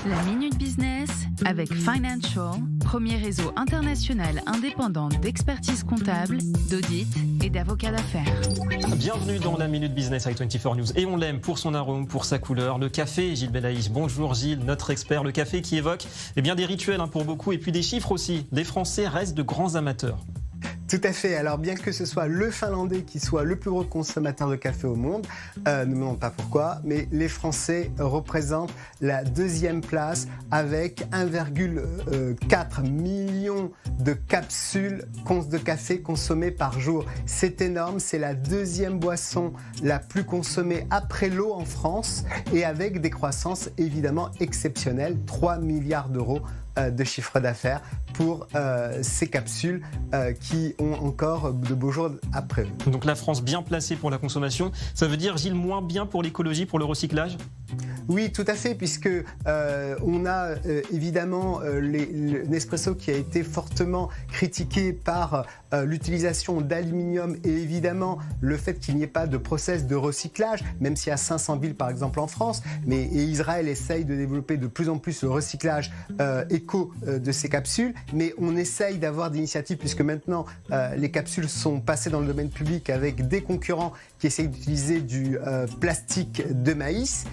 La Minute Business avec Financial, premier réseau international indépendant d'expertise comptable, d'audit et d'avocats d'affaires. Bienvenue dans la Minute Business avec 24 News. Et on l'aime pour son arôme, pour sa couleur. Le café, Gilles Belaïch. Bonjour Gilles, notre expert. Le café qui évoque des rituels pour beaucoup et puis des chiffres aussi. Les Français restent de grands amateurs. Tout à fait. Alors bien que ce soit le Finlandais qui soit le plus gros consommateur de café au monde, ne me demande pas pourquoi, mais les Français représentent la deuxième place avec 1,4 million de capsules de café consommées par jour. C'est énorme, c'est la deuxième boisson la plus consommée après l'eau en France et avec des croissances évidemment exceptionnelles, 3 milliards d'euros de chiffre d'affaires pour ces capsules qui ont encore de beaux jours après eux. Donc la France bien placée pour la consommation, ça veut dire Gilles moins bien pour l'écologie, pour le recyclage ? Oui, tout à fait, puisque on a évidemment Nespresso qui a été fortement critiqué par l'utilisation d'aluminium et évidemment le fait qu'il n'y ait pas de process de recyclage, même s'il y a 500 villes par exemple en France, et Israël essaye de développer de plus en plus le recyclage éco de ces capsules, mais on essaye d'avoir des initiatives puisque maintenant les capsules sont passées dans le domaine public avec des concurrents qui essayent d'utiliser du plastique de maïs,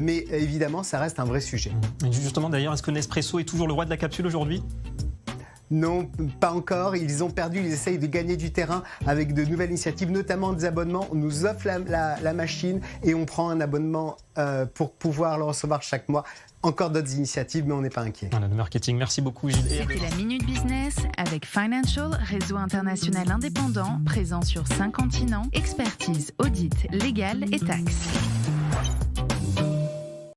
mais évidemment ça reste un vrai sujet. Et justement d'ailleurs, est-ce que Nespresso est toujours le roi de la capsule aujourd'hui ? Non, pas encore. Ils ont perdu, ils essayent de gagner du terrain avec de nouvelles initiatives, notamment des abonnements. On nous offre la machine et on prend un abonnement pour pouvoir le recevoir chaque mois. Encore d'autres initiatives, mais on n'est pas inquiet. Voilà, le marketing. Merci beaucoup Gilles. C'était la Minute Business avec Financial, réseau international indépendant, présent sur 5 continents, expertise, audit, légal et taxes.